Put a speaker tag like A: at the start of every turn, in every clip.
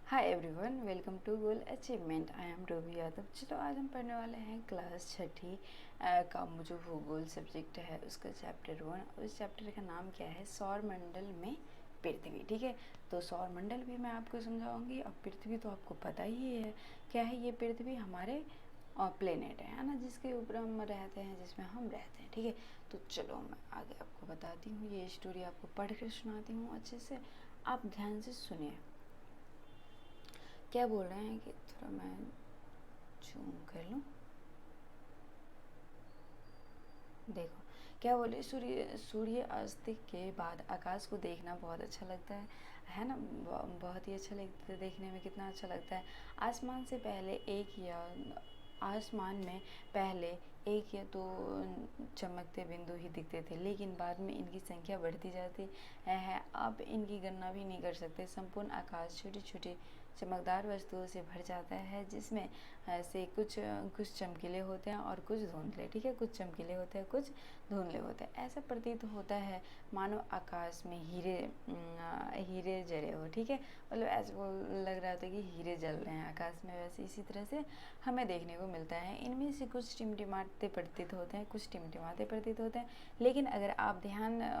A: Hi everyone, welcome to goal achievement. I am Ruby Yadav. चलो आज हम पढ़ने वाले हैं क्लास छठी का जो भूगोल सब्जेक्ट है उसका चैप्टर 1। उस चैप्टर का नाम क्या है? सौर मंडल में पृथ्वी। ठीक है, तो सौर मंडल भी मैं आपको समझाऊंगी और पृथ्वी तो आपको पता ही है क्या है। ये पृथ्वी हमारे प्लेनेट है ना, जिसके ऊपर हम रहते हैं, जिसमें हम रहते हैं। ठीक है, तो चलो मैं आगे आपको बताती हूँ। ये स्टोरी आपको पढ़ कर सुनाती हूँ अच्छे से, आप ध्यान से सुनिए। क्या बोल रहे हैं कि थोड़ा मैं जूम कर लूँ। देखो क्या बोले, सूर्य अस्त के बाद आकाश को देखना बहुत अच्छा लगता है ना। बहुत ही अच्छा लगता है देखने में। कितना अच्छा लगता है। आसमान से पहले एक या आसमान में पहले एक या दो चमकते बिंदु ही दिखते थे, लेकिन बाद में इनकी संख्या बढ़ती जाती है। अब इनकी गणना भी नहीं कर सकते। संपूर्ण आकाश छोटी छोटी चमकदार वस्तुओं से भर जाता है, जिसमें से कुछ चमकीले होते हैं और कुछ धुंधले। ठीक है, कुछ चमकीले होते हैं, कुछ धुंधले होते हैं। ऐसा प्रतीत होता है मानो आकाश में हीरे जले हो। ठीक है, मतलब ऐसे लग रहा था कि हीरे जल रहे हैं आकाश में। वैसे इसी तरह से हमें देखने को मिलता है। इनमें से कुछ टिमटिमाते प्रतीत होते हैं, कुछ टिमटिमाते प्रतीत होते हैं, लेकिन अगर आप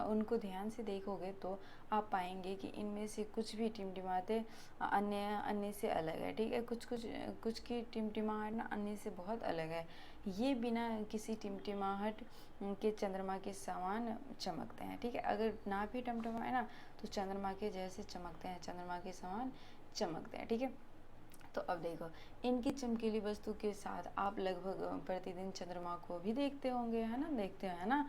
A: उनको ध्यान से देखोगे तो आप पाएंगे कि इनमें से कुछ भी टिमटिमाते अन्य अन्य से अलग है। ठीक है, कुछ की टिमटिमाहट ना अन्य से बहुत अलग है। ये बिना किसी टिमटिमाहट के चंद्रमा के समान चमकते हैं। ठीक है, अगर ना भी टिमटिमाए ना तो चंद्रमा के जैसे चमकते हैं, चंद्रमा के समान चमकते हैं। ठीक है, तो अब देखो, इनकी चमकीली वस्तु के साथ आप लगभग प्रतिदिन चंद्रमा को भी देखते होंगे, है ना, देखते हैं ना।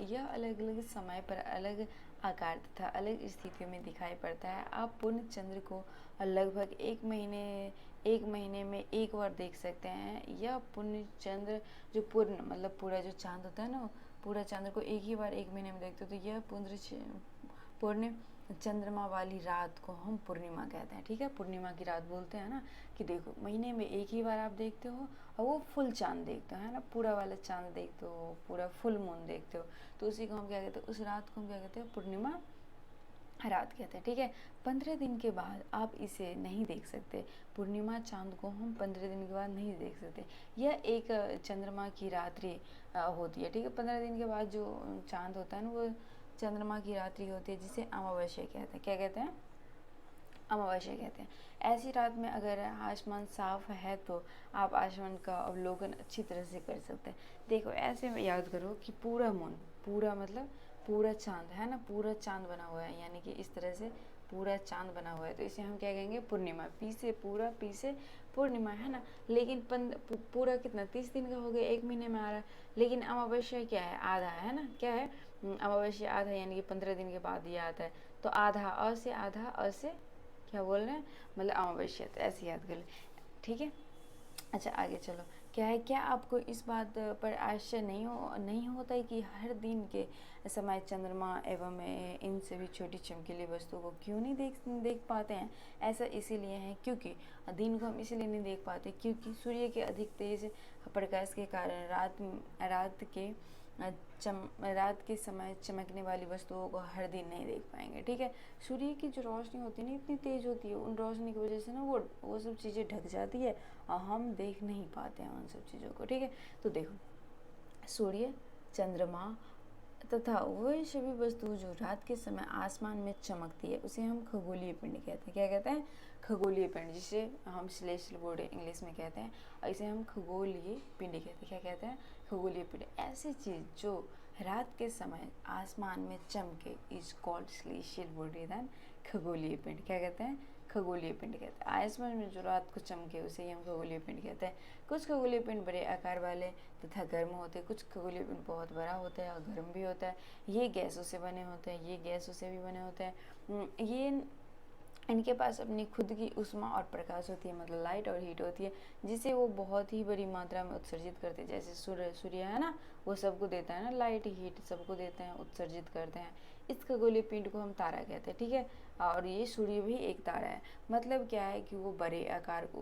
A: यह अलग अलग समय पर अलग आकार तथा अलग स्थितियों में दिखाई पड़ता है। आप पूर्ण चंद्र को लगभग एक महीने में एक बार देख सकते हैं। यह पूर्ण चंद्र जो पूर्ण मतलब पूरा जो चांद होता है ना, पूरा चंद्र को एक ही बार एक महीने में देखते हो, तो यह पूर्ण चंद्रमा वाली रात को हम पूर्णिमा कहते हैं। ठीक है, पूर्णिमा की रात बोलते हैं ना, कि देखो महीने में एक ही बार आप देखते हो और वो फुल चांद देखते हो, है ना, पूरा वाला चांद देखते हो, पूरा फुल मून देखते हो, तो उसी को हम क्या कहते हैं, उस रात को हम क्या कहते हैं, पूर्णिमा रात कहते हैं। ठीक है, 15 दिन के बाद आप इसे नहीं देख सकते। पूर्णिमा चांद को हम 15 दिन के बाद नहीं देख सकते। यह एक चंद्रमा की रात्रि होती है। ठीक है, 15 दिन के बाद जो चांद होता है ना, वो चंद्रमा की रात्रि होती है, जिसे अमावस्या कहते हैं। क्या कहते हैं? अमावस्या कहते हैं। ऐसी रात में अगर आसमान साफ है तो आप आसमान का अवलोकन अच्छी तरह से कर सकते हैं। देखो ऐसे में याद करो कि पूरा मून, पूरा मतलब पूरा चांद है ना, पूरा चांद बना हुआ है, यानी कि इस तरह से पूरा चांद बना हुआ है, तो इसे हम क्या कहेंगे, पूर्णिमा। पी से पूरा, पी से पूर्णिमा, है ना। लेकिन पूरा कितना, 30 दिन का हो गया, एक महीने में आ रहा है। लेकिन अमावस्या क्या है, आधा है ना, क्या है, अमावस्या आधा, यानी कि 15 दिन के बाद ये आता है। तो आधा, आधा, अ से क्या बोल रहे हैं, मतलब अमावस्या, तो ऐसे याद कर ले। ठीक है, अच्छा आगे चलो। क्या है, क्या आपको इस बात पर आश्चर्य नहीं होता है कि हर दिन के समय चंद्रमा एवं इन सभी छोटी चमकीली वस्तुओं को क्यों नहीं देख पाते हैं? ऐसा इसीलिए है क्योंकि दिन को हम इसीलिए नहीं देख पाते क्योंकि सूर्य के अधिक तेज प्रकाश के कारण रात के समय चमकने वाली वस्तुओं को हर दिन नहीं देख पाएंगे। ठीक है, सूर्य की जो रोशनी होती है ना, इतनी तेज होती है, उन रोशनी की वजह से ना वो सब चीज़ें ढक जाती है और हम देख नहीं पाते हैं उन सब चीज़ों को। ठीक है, तो देखो, सूर्य, चंद्रमा तथा वह सभी वस्तु जो रात के समय आसमान में चमकती है उसे हम खगोलीय पिंड कहते हैं। क्या कहते हैं? खगोलीय पिंड, जिसे हम सेलेस्टियल बॉडी इंग्लिश में कहते हैं, और इसे हम खगोलीय पिंड कहते हैं। क्या कहते हैं? खगोलीय पिंड। ऐसी चीज़ जो रात के समय आसमान में चमके is called celestial body then खगोलीय पिंड। क्या कहते हैं? खगोलीय पिंड कहते हैं। आसमान में जो रात को चमके उसे ही हम खगोलीय पिंड कहते हैं। कुछ खगोलीय पिंड बड़े आकार वाले तथा गर्म होते हैं, कुछ खगोलीय पिंड बहुत बड़ा होता है और गर्म भी होता है। ये गैसों से बने होते हैं, ये गैसों से भी बने होते हैं। ये इनके पास अपनी खुद की ऊष्मा और प्रकाश होती है, मतलब लाइट और हीट होती है, जिसे वो बहुत ही बड़ी मात्रा में उत्सर्जित करते हैं। जैसे सूर्य है ना, वो सबको देता है ना, लाइट हीट सबको देते हैं, उत्सर्जित करते हैं। इस खगोलीय पिंड को हम तारा कहते हैं। ठीक है, और ये सूर्य भी एक तारा है। मतलब क्या है कि वो बड़े आकार को,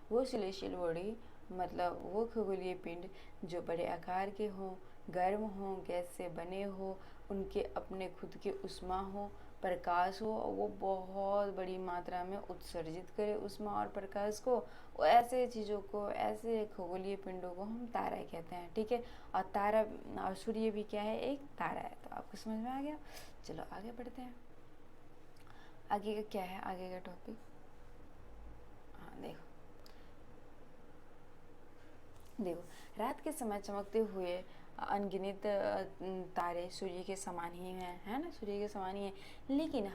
A: वो सेलेस्टियल बॉडी, मतलब वो खगोलीय पिंड जो बड़े आकार के हों, गर्म हों, गैस से बने हों, उनके अपने खुद के ऊष्मा हो, प्रकाश हो वो बहुत बड़ी मात्रा में उत्सर्जित करे उसमें, और प्रकाश को, वो ऐसे चीज़ों को, ऐसे खगोलीय पिंडों को हम तारा कहते हैं, ठीक है। और तारा, और सूर्य भी क्या है, एक तारा है। तो आपको समझ में आ गया। चलो आगे बढ़ते हैं। आगे का क्या है, आगे का टॉपिक, हाँ देखो, देखो रात के समय चमकते हुए अनगिनत तारे सूर्य के समान ही हैं, है ना, सूर्य के समान ही हैं। लेकिन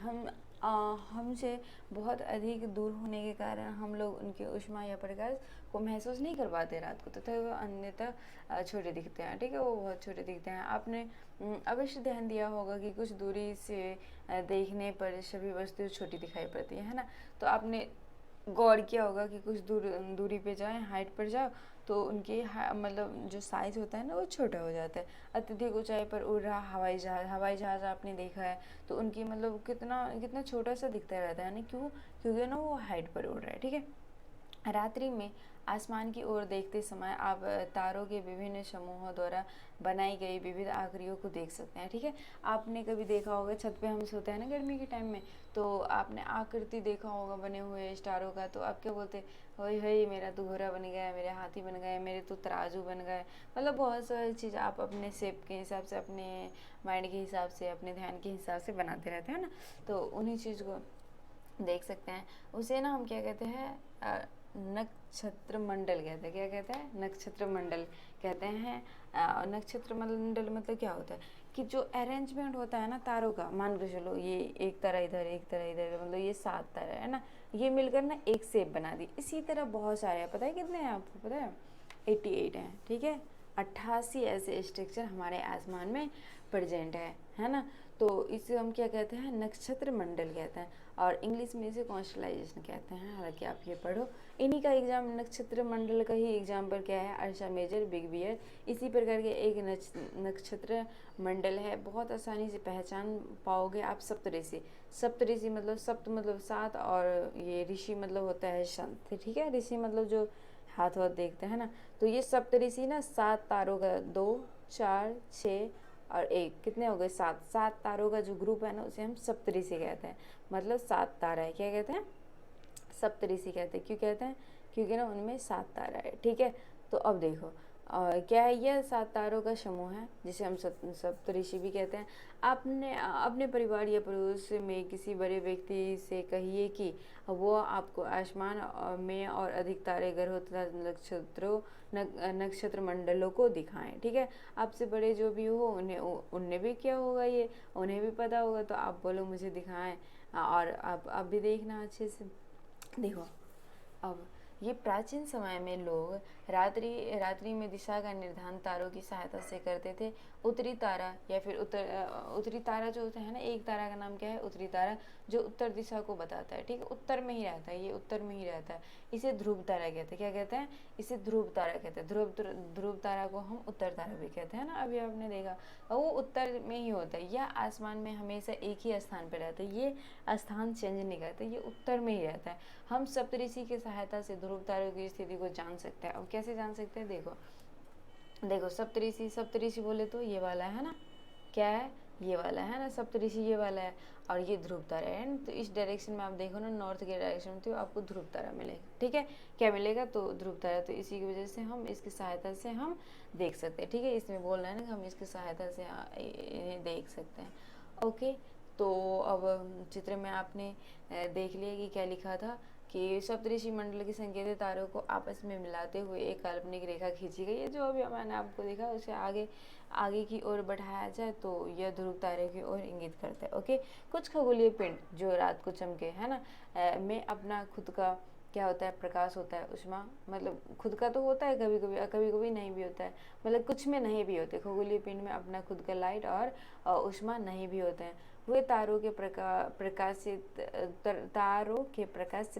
A: हमसे बहुत अधिक दूर होने के कारण हम लोग उनके ऊष्मा या प्रकाश को महसूस नहीं कर पाते रात को, तथा वो अन्यथा छोटे दिखते हैं, ठीक है, वो बहुत छोटे दिखते हैं। आपने अवश्य ध्यान दिया होगा कि कुछ दूरी से देखने पर सभी वस्तुएं छोटी दिखाई पड़ती है ना। तो आपने गौर किया होगा कि कुछ दूरी पे जाएं, हाइट पर जाओ, तो उनकी मतलब जो साइज़ होता है ना वो छोटा हो जाता है। अत्यधिक ऊंचाई पर उड़ रहा हवाई जहाज़ आपने देखा है, तो उनकी मतलब कितना कितना छोटा सा दिखता रहता है ना, क्यों, क्योंकि ना वो हाइट पर उड़ रहा है, ठीक है। रात्रि में आसमान की ओर देखते समय आप तारों के विभिन्न समूहों द्वारा बनाई गई विविध आकृतियों को देख सकते हैं, ठीक है। आपने कभी देखा होगा, छत पे हम सोते हैं ना गर्मी के टाइम में, तो आपने आकृति देखा होगा बने हुए स्टारों का, तो आप क्या बोलते, ओए हे मेरा तो घोड़ा बन गया, मेरे हाथी बन गए, मेरे तो तराजू बन गए। मतलब बहुत सारी चीज़ आप अपने शेप के हिसाब से, अपने माइंड के हिसाब से, अपने ध्यान के हिसाब से बनाते रहते हैं ना। तो उन्हीं चीज़ को देख सकते हैं। उसे ना हम क्या कहते हैं, नक्षत्र मंडल कहते हैं। क्या कहते हैं, नक्षत्र मंडल कहते हैं। नक्षत्र मंडल मतलब क्या होता है कि जो अरेंजमेंट होता है ना तारों का, मान के चलो ये एक तारा इधर, एक तारा इधर, मतलब ये 7 तारा है ना, ये मिलकर ना एक शेप बना दी। इसी तरह बहुत सारे हैं, पता है कितने हैं आपको, पता है 88 हैं, ठीक है। 88 ऐसे स्ट्रक्चर हमारे आसमान में प्रेजेंट है ना। तो इसे हम क्या कहते हैं, नक्षत्र मंडल कहते हैं, और इंग्लिश में इसे कॉन्स्टलाइजेशन कहते हैं। हालांकि आप ये पढ़ो, इन्हीं का एग्जाम, नक्षत्र मंडल का ही एग्जाम्पल क्या है, अर्शा मेजर, बिग बियर, इसी प्रकार के एक नक्षत्र मंडल है। बहुत आसानी से पहचान पाओगे आप सप्तऋषि। सप्तऋषि मतलब सप्त मतलब 7, और ये ऋषि मतलब होता है संत, ठीक है। ऋषि मतलब जो हाथ वाथ देखते हैं ना। तो ये सप्तऋषि ना 7 तारों का, 2, 4, 6 और 1, कितने हो गए, 7। 7 तारों का जो ग्रुप है ना उसे हम सप्तऋषि कहते हैं। मतलब 7 तारा है, क्या कहते हैं, सप्तऋषि कहते हैं। क्यों कहते हैं, क्योंकि ना उनमें 7 तारा है, ठीक है। तो अब देखो क्या है, यह 7 तारों का समूह है जिसे हम सप्तऋषि भी कहते हैं। आपने अपने परिवार या पड़ोस में किसी बड़े व्यक्ति से कहिए कि वो आपको आसमान में और अधिक तारे, ग्रहों तथा नक्षत्र मंडलों को दिखाएं, ठीक है। आपसे बड़े जो भी हो उन्हें भी क्या होगा, ये उन्हें भी पता होगा, तो आप बोलो मुझे दिखाएं, और आप भी देखना अच्छे से। देखो अब ये प्राचीन समय में लोग रात्रि में दिशा का निर्धारण तारों की सहायता से करते थे। उत्तरी तारा या फिर उत्तरी तारा जो होता है ना, एक तारा का नाम क्या है, उत्तरी तारा, जो उत्तर दिशा को बताता है, ठीक है, उत्तर में ही रहता है, ये उत्तर में ही रहता है। इसे ध्रुव तारा कहते हैं। क्या कहते हैं, इसे ध्रुव तारा कहते हैं। ध्रुव तारा को हम उत्तर तारा भी कहते हैं ना, अभी आपने देखा, और वो उत्तर में ही होता है। यह आसमान में हमेशा एक ही स्थान पर रहता है, ये स्थान चेंज नहीं करता, ये उत्तर में ही रहता है। हम सप्तऋषि की सहायता से ध्रुव तारों की स्थिति को जान सकते हैं। अब कैसे जान सकते हैं, देखो देखो सप्तऋषि बोले तो ये वाला है ना, क्या है, ये वाला है ना, सप्तऋषि ये वाला है, और ये ध्रुव तारा है ना। तो इस डायरेक्शन में आप देखो ना, नॉर्थ के डायरेक्शन में, तो आपको ध्रुव तारा मिलेगा, ठीक है। क्या मिलेगा, तो ध्रुव तारा। तो इसी की वजह से हम इसकी सहायता से हम देख सकते हैं, ठीक है। इसमें बोल रहे हैं ना कि हम इसकी सहायता से इन्हें देख सकते हैं, ओके। तो अब चित्र में आपने देख लिया कि क्या लिखा था, कि सप्तऋषि मंडल के संकेत तारों को आपस में मिलाते हुए एक काल्पनिक रेखा खींची गई है। जो अभी मैंने आपको देखा उसे आगे की ओर बढ़ाया जाए तो यह ध्रुव तारे की ओर इंगित करता है, ओके। कुछ खगोलीय पिंड जो रात को चमके, है ना, में अपना खुद का क्या होता है, प्रकाश होता है, उष्मा, मतलब खुद का तो होता है कभी कभी, कभी कभी नहीं भी होता है, मतलब कुछ में नहीं भी होते। खगोलीय पिंड में अपना खुद का लाइट और उष्मा नहीं भी होते हैं। वे तारों के प्रकाश से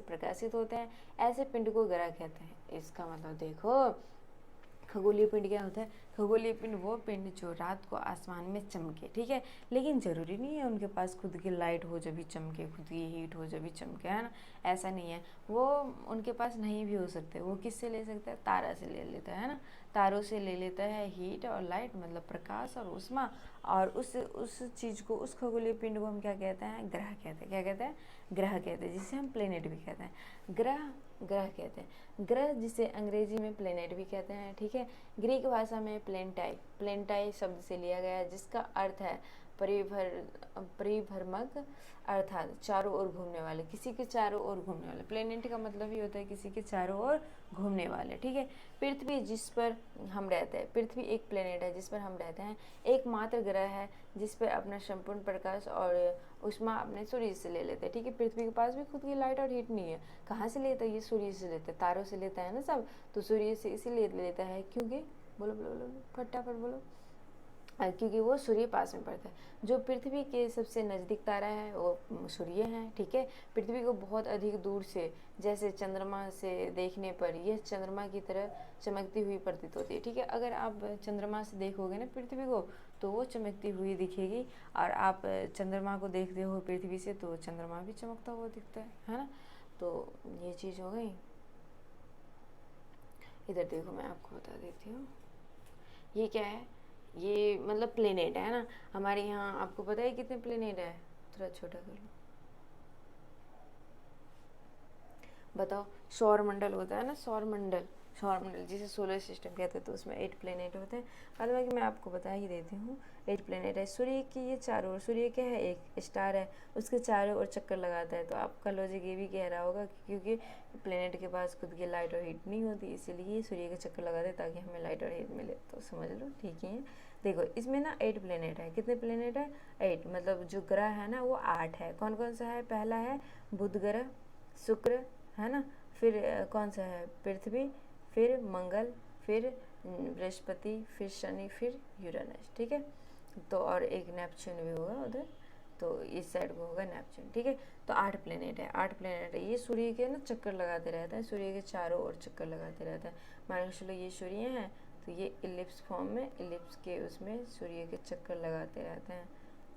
A: प्रकाशित होते हैं। ऐसे पिंड को ग्रह कहते हैं। इसका मतलब देखो खगोलीय पिंड क्या होता है? खगोलीय पिंड वो पिंड जो रात को आसमान में चमके, ठीक है, लेकिन ज़रूरी नहीं है उनके पास खुद की लाइट हो जब भी चमके, खुद की हीट हो जब भी चमके, है ना, ऐसा नहीं है। वो उनके पास नहीं भी हो सकते, वो किससे ले सकता है? तारा से ले लेता है ना, तारों से ले लेता है हीट और लाइट, मतलब प्रकाश और ऊष्मा। और उस चीज़ को, उस खगोलीय पिंड को हम क्या कहते हैं? ग्रह कहते हैं। क्या कहते हैं? ग्रह कहते हैं, जिसे हम प्लेनेट भी कहते हैं। ग्रह ग्रह कहते हैं। ग्रह जिसे अंग्रेजी में प्लेनेट भी कहते हैं, ठीक है। ग्रीक भाषा में प्लेनटाई शब्द से लिया गया है, जिसका अर्थ है परिभ्रमक, अर्थात चारों ओर घूमने वाले, किसी के चारों ओर घूमने वाले। प्लेनेट का मतलब ही होता है किसी के चारों ओर घूमने वाले, ठीक है। पृथ्वी जिस पर हम रहते हैं, पृथ्वी एक प्लेनेट है जिस पर हम रहते हैं, एकमात्र ग्रह है जिस पर अपना संपूर्ण प्रकाश और ऊष्मा अपने सूर्य से ले लेते हैं, ठीक है। पृथ्वी के पास भी खुद की लाइट और हीट नहीं है। कहाँ से लेता है? ये सूर्य से लेता है, तारों से लेता है ना सब, तो सूर्य से इसीलिए लेता है क्योंकि, बोलो बोलो बोलो फटाफट बोलो, क्योंकि वो सूर्य पास में पड़ता है। जो पृथ्वी के सबसे नज़दीक तारा है वो सूर्य है, ठीक है। पृथ्वी को बहुत अधिक दूर से, जैसे चंद्रमा से देखने पर यह चंद्रमा की तरह चमकती हुई प्रतीत होती है, ठीक है। अगर आप चंद्रमा से देखोगे ना पृथ्वी को, तो वो चमकती हुई दिखेगी, और आप चंद्रमा को देखते हो पृथ्वी से तो चंद्रमा भी चमकता हुआ दिखता है ना। तो ये चीज़ हो गई। इधर देखो, मैं आपको बता देती हूँ, ये क्या है? ये मतलब प्लेनेट है ना हमारे यहाँ। आपको पता है कितने प्लेनेट है? थोड़ा छोटा कर लो, बताओ। सौर मंडल होता है ना, सौर मंडल जिसे सोलर सिस्टम कहते हैं, तो उसमें 8 प्लेनेट होते हैं। बाद में मैं आपको बता ही देती हूँ। 8 प्लेनेट है। सूर्य की ये चारों ओर, सूर्य क्या है? एक स्टार है, उसके चारों ओर चक्कर लगाता है। तो आपका लॉजिक ये भी कह रहा होगा क्योंकि प्लेनेट के पास खुद की लाइट और हीट नहीं होती, इसीलिए सूर्य के चक्कर लगाते हैं ताकि हमें लाइट और हीट मिले। तो समझ लो, ठीक ही है। देखो, इसमें ना 8 प्लेनेट है। कितने प्लेनेट है? 8। मतलब जो ग्रह है ना वो 8 है। कौन कौन सा है? पहला है बुध ग्रह, शुक्र, है ना। फिर कौन सा है? पृथ्वी, फिर मंगल, फिर बृहस्पति, फिर शनि, फिर यूरेनस, ठीक है। तो और एक नेपच्यून भी होगा उधर, तो इस साइड को होगा नेपच्यून, ठीक है। तो 8 प्लेनेट है, 8 प्लेनेट है। ये सूर्य के ना चक्कर लगाते रहता है, सूर्य के चारों ओर चक्कर लगाते रहता है। मान के चलो ये सूर्य है, तो ये इलिप्स फॉर्म में, इलिप्स के उसमें सूर्य के चक्कर लगाते रहते हैं,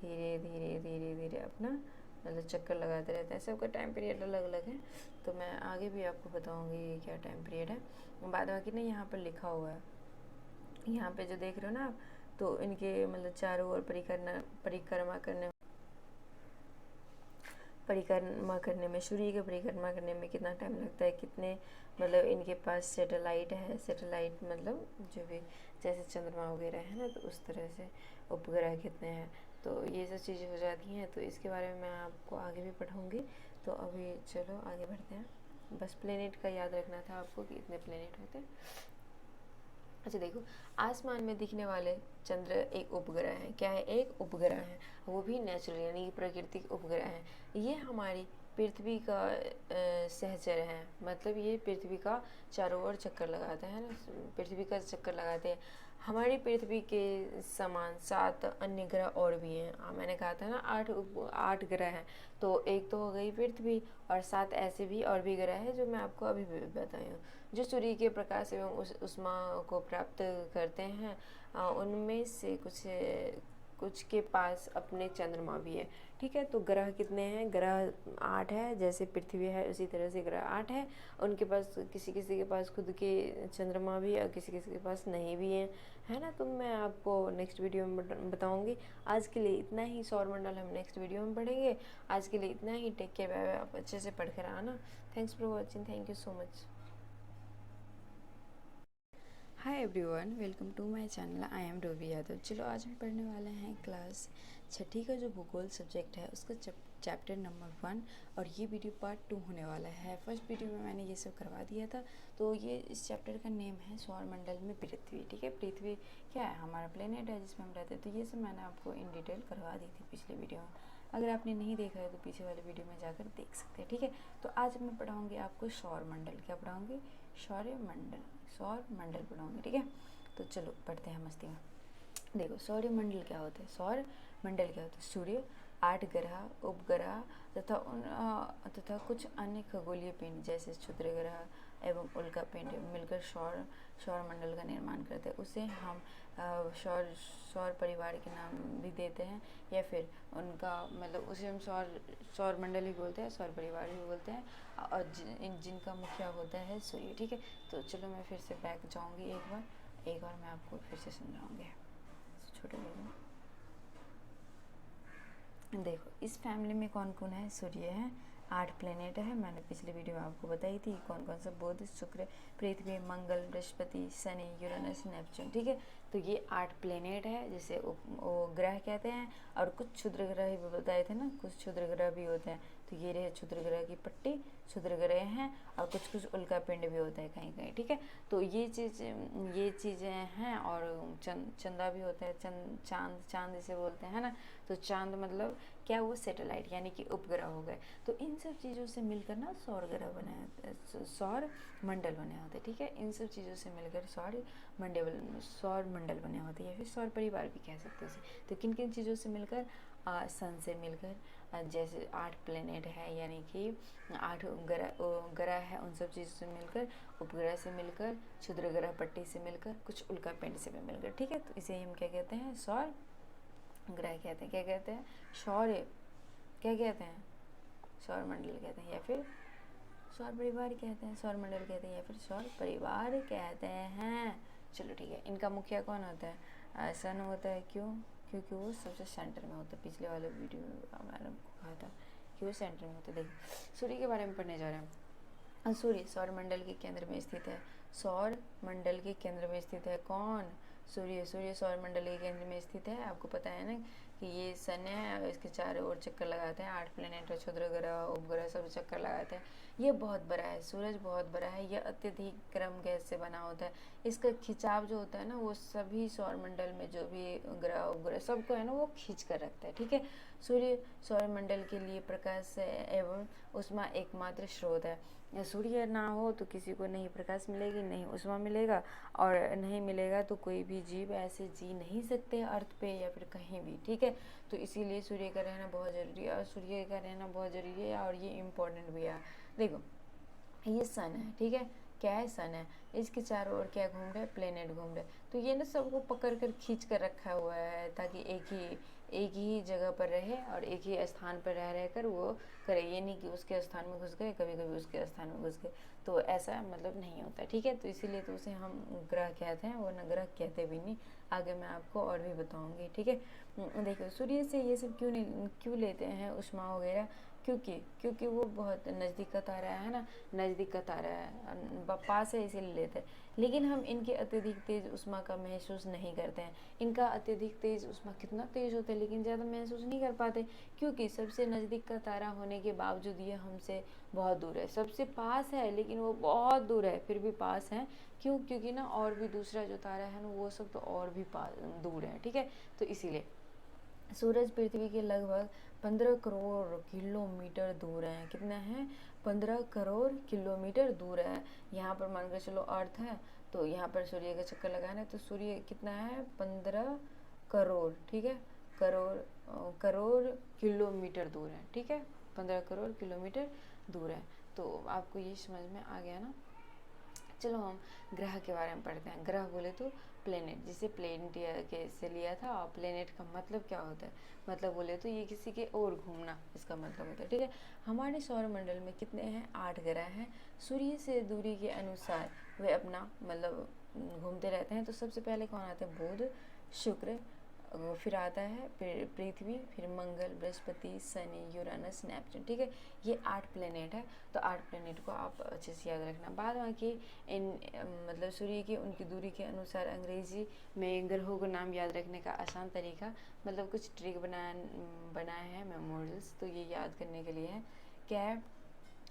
A: धीरे धीरे धीरे धीरे अपना मतलब चक्कर लगाते रहते हैं। सबका टाइम पीरियड अलग अलग है, तो मैं आगे भी आपको बताऊंगी ये क्या टाइम पीरियड है। बाद बाकी ना यहाँ पर लिखा हुआ है, यहाँ पे जो देख रहे हो ना आप, तो इनके मतलब चारों ओर परिक्रमा करने में, सूर्य की परिक्रमा करने में कितना टाइम लगता है, कितने मतलब इनके पास सैटेलाइट है। सैटेलाइट मतलब जो भी जैसे चंद्रमा वगैरह है ना, तो उस तरह से उपग्रह कितने हैं, तो ये सब चीज़ें हो जाती हैं। तो इसके बारे में मैं आपको आगे भी पढ़ाऊँगी। तो अभी चलो आगे बढ़ते हैं। बस प्लेनेट का याद रखना था आपको कि इतने प्लेनेट होते हैं। अच्छा देखो, आसमान में दिखने वाले चंद्र एक उपग्रह है। क्या है? एक उपग्रह है, वो भी नेचुरल यानी कि प्राकृतिक उपग्रह है। ये हमारी पृथ्वी का सहचर है, मतलब ये पृथ्वी का चारों ओर चक्कर लगाते हैं ना, पृथ्वी का चक्कर लगाते हैं। हमारी पृथ्वी के समान 7 अन्य ग्रह और भी हैं। मैंने कहा था ना 8 ग्रह हैं, तो एक तो हो गई पृथ्वी, और 7 ऐसे भी और भी ग्रह हैं जो मैं आपको अभी भी बताई हूँ, जो सूर्य के प्रकाश एवं उस ऊष्मा को प्राप्त करते हैं। उनमें से कुछ के पास अपने चंद्रमा भी है, ठीक है। तो ग्रह कितने हैं? ग्रह 8 है, जैसे पृथ्वी है उसी तरह से ग्रह 8 है। उनके पास किसी किसी के पास खुद के चंद्रमा भी है और किसी किसी के पास नहीं भी है ना। तो मैं आपको नेक्स्ट वीडियो में बताऊंगी। आज के लिए इतना ही, सौरमंडल हम नेक्स्ट वीडियो में पढ़ेंगे। आज के लिए इतना ही। Take care, bye bye. आप अच्छे से पढ़ कर आना। Thanks for watching, thank you so much. Hi everyone, welcome to my channel. I am Ruby Yadav. चलो आज हम पढ़ने वाले हैं क्लास 6ठी का जो भूगोल सब्जेक्ट है उसका चैप्टर नंबर 1, और ये वीडियो पार्ट 2 होने वाला है। फर्स्ट वीडियो में मैंने ये सब करवा दिया था। तो ये इस चैप्टर का नेम है सौरमंडल में पृथ्वी, ठीक है। पृथ्वी क्या है? हमारा प्लेनेट है जिसमें हम रहते हैं। तो ये सब मैंने आपको इन डिटेल करवा दी थी पिछले वीडियो में। अगर आपने नहीं देखा है तो पीछे वाले वीडियो में जाकर देख सकते हैं, ठीक है। तो आज मैं पढ़ाऊँगी आपको सौरमंडल। क्या पढ़ाऊँगी? सौरमंडल, सौर मंडल पढ़ाऊंगी, ठीक है। तो चलो पढ़ते हैं मस्ती में। देखो, सौर मंडल क्या होता है? सौर मंडल क्या होता है? सूर्य, 8 ग्रह, उपग्रह तथा कुछ अन्य खगोलीय पिंड जैसे क्षुद्र ग्रह, एवं उल्का पिंड मिलकर सौर मंडल का निर्माण करते हैं। उसे हम सौर परिवार के नाम भी देते हैं, या फिर उनका मतलब उसे हम सौर मंडल ही बोलते हैं, सौर परिवार भी बोलते हैं, और जिनका मुखिया होता है सूर्य। ठीक है, तो चलो मैं फिर से बैक जाऊंगी एक बार मैं आपको फिर से समझाऊंगी। छोटे देखो, इस फैमिली में कौन कौन है? सूर्य है, 8 प्लेनेट है, मैंने पिछले वीडियो में आपको बताई थी कौन कौन सा, बुध, शुक्र, पृथ्वी, मंगल, बृहस्पति, शनि, यूरेनस, नेपच्यून। ठीक है, तो ये 8 प्लेनेट है जिसे वो ग्रह कहते हैं। और कुछ क्षुद्र ग्रह भी बताए थे ना, कुछ क्षुद्र ग्रह भी होते हैं, तो ये रहे क्षुद्र ग्रह की पट्टी, क्षुद्र ग्रह हैं। और कुछ उल्का पिंड भी होता है कहीं कहीं। ठीक है, तो ये चीज़ें हैं। और चंदा भी होता है, चांद इसे बोलते हैं ना। तो चांद मतलब क्या, वो सैटेलाइट यानी कि उपग्रह हो गए। तो इन सब चीज़ों से मिलकर ना सौर ग्रह बने, सौर मंडल बने होते हैं। ठीक है, इन सब चीज़ों से मिलकर सौर मंडल बने होते हैं, या फिर सौर परिवार भी कह सकते हैं उसे। तो किन किन चीज़ों से मिलकर? सन से मिलकर, जैसे 8 प्लेनेट है यानी कि 8 ग्रह है, उन सब चीज़ों से मिलकर, उपग्रह से मिलकर, क्षुद्र ग्रह पट्टी से मिलकर, कुछ उल्का पिंड से भी मिलकर। ठीक है, तो इसे हम क्या कहते हैं? सौर ग्रह कहते हैं। क्या कहते हैं? क्या कहते हैं? सौर मंडल कहते हैं, या फिर सौर परिवार कहते हैं। सौर मंडल कहते हैं या फिर सौर परिवार कहते हैं। चलो ठीक है, इनका मुखिया कौन होता है? सन होता है। क्यों? क्योंकि वो सबसे सेंटर में होता है। पिछले वाले वीडियो में मैंने आपको कहा था कि वो सेंटर में होता है। देखिए, सूर्य के बारे में पढ़ने जा रहे हैं। सूर्य सौर मंडल के केंद्र में स्थित है। सौर मंडल के केंद्र में स्थित है कौन? सूर्य सौर मंडल के केंद्र में स्थित है। आपको पता है ना कि ये सन है, इसके चारों ओर चक्कर लगाते हैं। 8 प्लेनेट, क्षुद्र ग्रह, उपग्रह सब चक्कर लगाते हैं। ये बहुत बड़ा है, सूरज बहुत बड़ा है। यह अत्यधिक गर्म गैस से बना होता है। इसका खिंचाव जो होता है ना, वो सभी सौर मंडल में जो भी ग्रह उपग्रह सबको है ना, वो खींच कर रखता है। ठीक है, सूर्य सौर मंडल के लिए प्रकाश एवं उष्मा एकमात्र स्रोत है। सूर्य ना हो तो किसी को नहीं प्रकाश मिलेगी, नहीं उष्मा मिलेगा, और नहीं मिलेगा तो कोई भी जीव ऐसे जी नहीं सकते अर्थ पे या फिर कहीं भी। ठीक है, तो इसीलिए सूर्य का रहना बहुत ज़रूरी है, और सूर्य का रहना बहुत ज़रूरी है, और ये इम्पोर्टेंट भी है। देखो, ये सन है। ठीक है, क्या है? सन है। इसके चारों ओर क्या घूम रहे? प्लेनेट घूम रहे। तो ये ना सबको पकड़ कर खींच कर रखा हुआ है, ताकि एक ही जगह पर रहे और एक ही स्थान पर रह कर वो करे। ये नहीं कि उसके स्थान में घुस गए, कभी कभी उसके स्थान में घुस गए, तो ऐसा मतलब नहीं होता। ठीक है, तो इसीलिए तो उसे हम ग्रह कहते हैं, वो नग्रह कहते भी नहीं। आगे मैं आपको और भी बताऊंगी। ठीक है, देखो, सूर्य से ये सब क्यों लेते हैं उष्मा वगैरह? क्योंकि वो बहुत नज़दीक का तारा है ना, नज़दीक का तारा है, पास है, इसीलिए लेते हैं। लेकिन हम इनके अत्यधिक तेज उष्मा का महसूस नहीं करते हैं। इनका अत्यधिक तेज उष्मा कितना तेज होता है, लेकिन ज़्यादा महसूस नहीं कर पाते, क्योंकि सबसे नज़दीक का तारा होने के बावजूद ये हमसे बहुत दूर है। सबसे पास है लेकिन वो बहुत दूर है, फिर भी पास है। क्यों? क्योंकि ना और भी दूसरा जो तारा है ना, वो सब तो और भी दूर है। ठीक है, तो इसीलिए सूरज पृथ्वी के लगभग 15 करोड़ किलोमीटर दूर है। कितना है? 15 करोड़ किलोमीटर दूर है। यहाँ पर मान के चलो अर्थ है, तो यहाँ पर सूर्य का चक्कर लगाना है, तो सूर्य कितना है? 15 करोड़। ठीक है, करोड़ किलोमीटर दूर है। ठीक है, 15 करोड़ किलोमीटर दूर है। तो आपको ये समझ में आ गया ना? चलो हम ग्रह के बारे में पढ़ते हैं। ग्रह बोले तो प्लेनेट, जिसे प्लेनेट के से लिया था। और प्लेनेट का मतलब क्या होता है? मतलब बोले तो ये किसी के ओर घूमना, इसका मतलब होता है। ठीक है, हमारे सौर मंडल में कितने हैं? 8 ग्रह हैं। सूर्य से दूरी के अनुसार वे अपना मतलब घूमते रहते हैं। तो सबसे पहले कौन आते हैं? बुध, शुक्र, फिर आता है पृथ्वी, फिर मंगल, बृहस्पति, शनि, यूरेनस, नेपच्यून। ठीक है, ये 8 प्लेनेट है। तो 8 प्लेनेट को आप अच्छे से याद रखना। बाद बाकी इन मतलब सूर्य की उनकी दूरी के अनुसार अंग्रेजी में ग्रहों को नाम याद रखने का आसान तरीका, मतलब कुछ ट्रिक बनाए हैं मेमोरियल्स, तो ये याद करने के लिए है। क्या है?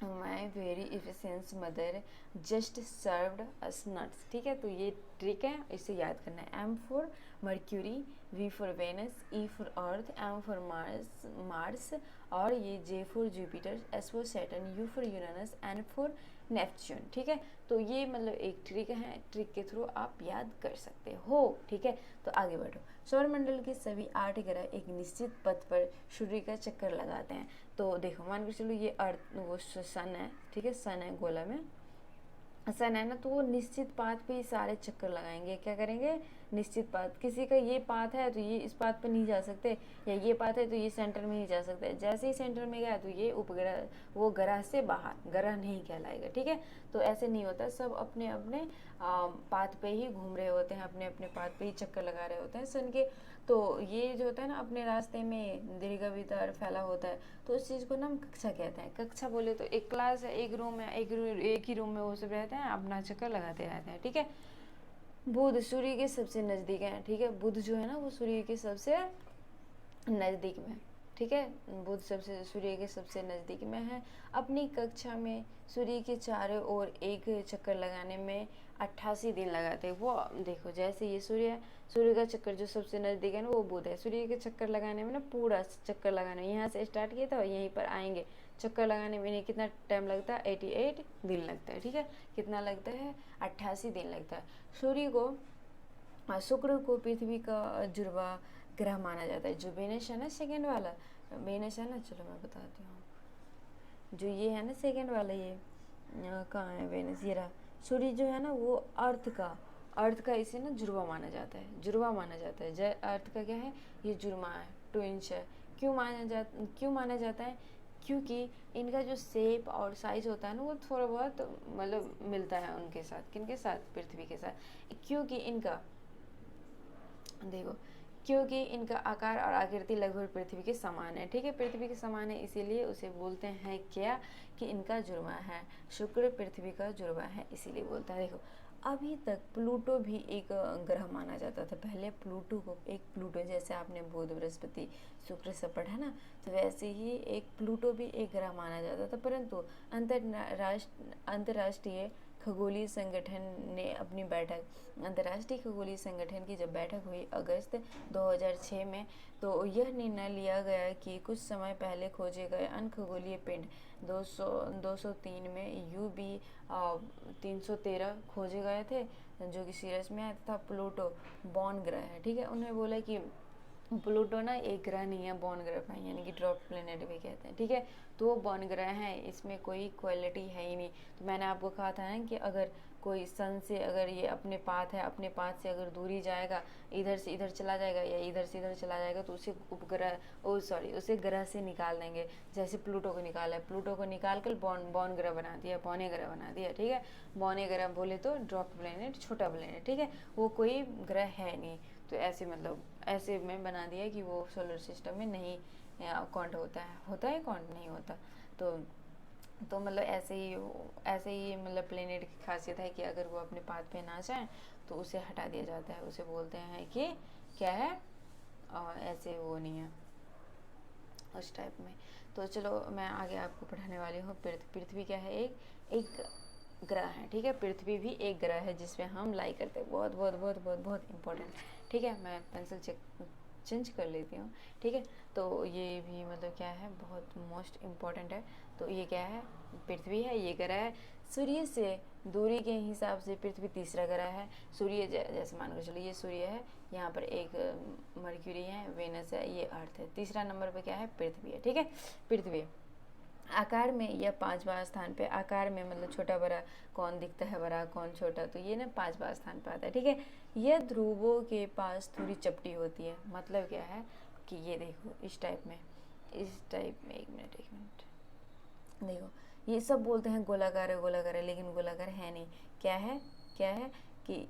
A: My very efficient mother just served us nuts. ठीक है, तो ये ट्रिक है, इसे याद करना है। M for Mercury, V for Venus, E for Earth, M for Mars, और ये J for Jupiter, S for Saturn, U for Uranus, N for Neptune. ठीक है, तो ये मतलब एक ट्रिक है, ट्रिक के थ्रू आप याद कर सकते हो। ठीक है, तो आगे बढ़ो। सौरमंडल के सभी 8 ग्रह एक निश्चित पथ पर सूर्य का चक्कर लगाते हैं। तो देखो, मान के चलो ये अर्थ वो सन है। ठीक है, सन है गोला में, सन है ना, तो वो निश्चित पाथ पे ही सारे चक्कर लगाएंगे। क्या करेंगे? निश्चित पाथ, किसी का ये पाथ है तो ये इस पाथ पे नहीं जा सकते, या ये पाथ है तो ये सेंटर में नहीं जा सकते। जैसे ही सेंटर में गया तो ये उपग्रह, वो ग्रह से बाहर, ग्रह नहीं कहलाएगा। ठीक है, तो ऐसे नहीं होता, सब अपने अपने पाथ पे ही घूम रहे होते हैं, अपने अपने पाथ पे ही चक्कर लगा रहे होते हैं सन के। तो ये जो होता है ना, अपने रास्ते में दीर्घवृत्ताकार फैला होता है, तो उस चीज़ को ना हम कक्षा कहते हैं। कक्षा बोले तो एक क्लास है, एक रूम है, एक ही रूम में वो सब रहते हैं, अपना चक्कर लगाते रहते हैं। ठीक है, बुध सूर्य के सबसे नज़दीक है। ठीक है, बुध जो है ना वो सूर्य के सबसे नज़दीक में। ठीक है, बुध सबसे सूर्य के सबसे नज़दीक में है। अपनी कक्षा में सूर्य के चारों ओर एक चक्कर लगाने में 88 दिन लगाते हैं। वो देखो, जैसे ये सूर्य का चक्कर जो सबसे नज़दीक है ना वो बुध है। सूर्य के चक्कर लगाने में ना, पूरा चक्कर लगाने में, यहाँ से स्टार्ट किया था और यहीं पर आएंगे, चक्कर लगाने में इन्हें कितना टाइम लगता है? 88 दिन लगता है। ठीक है, कितना लगता है? 88 दिन लगता है। सूर्य को, शुक्र को पृथ्वी का जुड़वा ग्रह माना जाता है। जो वेनस है ना, सेकेंड वाला वेनस है ना, चलो मैं बताती हूँ। जो ये है ना सेकेंड वाला, ये कहाँ है वेनस? ये रहा। सूर्य जो है ना वो अर्थ का इसे ना जुड़वा माना जाता है, जुड़वा माना जाता है। जय अर्थ का क्या है? ये जुड़वा है, ट्विंस है। क्यों माना जाता है? क्योंकि इनका जो शेप और साइज होता है ना वो थोड़ा बहुत मतलब मिलता है उनके साथ। किनके साथ? पृथ्वी के साथ। क्योंकि इनका, देखो, क्योंकि इनका आकार और आकृति लगभग पृथ्वी के समान है। ठीक है, पृथ्वी के समान है, इसीलिए उसे बोलते हैं क्या? कि इनका जुड़वा है। शुक्र पृथ्वी का जुड़वा है, इसीलिए बोलता है। देखो, अभी तक प्लूटो भी एक ग्रह माना जाता था। पहले प्लूटो को, एक प्लूटो जैसे आपने बुध, बृहस्पति, शुक्र सब पढ़ा ना, तो वैसे ही एक प्लूटो भी एक ग्रह माना जाता था। परंतु अंतर्राष्ट्रीय खगोलीय संगठन ने अपनी बैठक, अंतर्राष्ट्रीय खगोलीय संगठन की जब बैठक हुई अगस्त 2006 में, तो यह निर्णय लिया गया कि कुछ समय पहले खोजे गए अन्य खगोलीय पिंड 203 में UB 313 खोजे गए थे, जो कि सीरियस में आया था। प्लूटो बॉर्न ग्रह है। ठीक है, उन्होंने बोला कि प्लूटो ना एक ग्रह नहीं है, बॉर्न ग्रह है, यानी कि ड्रॉप प्लेनेट भी कहते हैं। ठीक है, तो वो बॉर्न ग्रह है, इसमें कोई क्वालिटी है ही नहीं। तो मैंने आपको कहा था ना कि अगर कोई सन से, अगर ये अपने पाथ है, अपने पाथ से अगर दूरी जाएगा, इधर से इधर चला जाएगा या इधर से इधर चला जाएगा, तो उसे उपग्रह, उसे ग्रह से निकाल देंगे। जैसे प्लूटो को निकाला है, प्लूटो को निकाल कर बॉर्न ग्रह बना दिया, बौने ग्रह बना दिया। ठीक है, बौने ग्रह बोले तो ड्रॉप प्लेनेट, छोटा प्लेनेट। ठीक है, वो कोई ग्रह है नहीं। तो ऐसे मतलब ऐसे में बना दिया कि वो सोलर सिस्टम में नहीं काउंट होता है काउंट नहीं होता। तो मतलब ऐसे ही मतलब प्लेनेट की खासियत है कि अगर वो अपने पाथ पे ना जाए तो उसे हटा दिया जाता है। उसे बोलते हैं कि क्या है, ऐसे वो नहीं है उस टाइप में। तो चलो मैं आगे आपको पढ़ाने वाली हूँ। पृथ्वी क्या है? एक ग्रह है। ठीक है, पृथ्वी भी एक ग्रह है जिसमें हम लाई करते हैं। बहुत बहुत बहुत बहुत बहुत इंपॉर्टेंट। ठीक है, मैं पेंसिल चेंज कर लेती हूँ। ठीक है, तो ये भी मतलब क्या है, बहुत मोस्ट इम्पॉर्टेंट है। तो ये क्या है? पृथ्वी है, ये ग्रह है। सूर्य से दूरी के हिसाब से पृथ्वी तीसरा ग्रह है। सूर्य जैसे मान के चलो ये सूर्य है, यहाँ पर एक मर्क्यूरी है, वेनस है, ये अर्थ है। तीसरा नंबर पे क्या है? पृथ्वी है। ठीक है, पृथ्वी आकार में यह 5वां स्थान पे, आकार में मतलब छोटा बड़ा कौन दिखता है, बड़ा कौन छोटा, तो ये ना 5वां स्थान पे आता है। ठीक है, यह ध्रुवों के पास थोड़ी चपटी होती है। मतलब क्या है कि ये देखो इस टाइप में, एक मिनट देखो, ये सब बोलते हैं गोलाकार है, लेकिन गोलाकार है नहीं। क्या है कि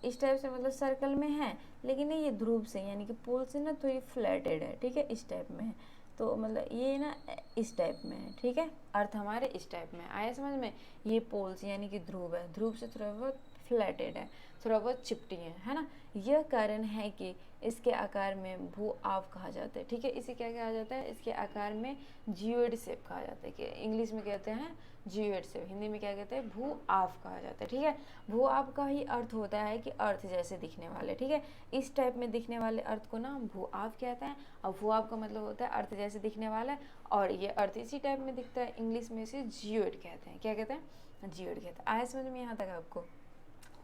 A: इस टाइप से मतलब सर्कल में है, लेकिन ये ध्रुव से यानी कि पोल से ना थोड़ी फ्लैटेड है। ठीक है, इस टाइप में है। तो मतलब ये ना इस टाइप में है। ठीक है, अर्थ हमारे इस टाइप में आया समझ में। ये पोल्स यानी कि ध्रुव है, ध्रुव से थोड़ा बहुत फ्लैटेड है, थोड़ा बहुत चिपटी है ना। यह कारण है कि इसके आकार में भू आव कहा जाता है। ठीक है, इसे क्या कहा जाता है? इसके आकार में जियोइड शेप कहा जाता है, कि इंग्लिश में कहते हैं जियोइड शेप, हिंदी में क्या कहते हैं? भू आव कहा जाता है। ठीक है, भू आव का ही अर्थ होता है कि अर्थ जैसे दिखने वाले। ठीक है, इस टाइप में दिखने वाले अर्थ को ना हम भू आव कहते हैं। और भू आव का मतलब होता है अर्थ जैसे दिखने वाला है, और ये अर्थ इसी टाइप में दिखता है, इंग्लिश में इसे जियोइड कहते हैं। क्या कहते हैं? जियोइड कहते हैं। आया समझ में यहाँ तक आपको?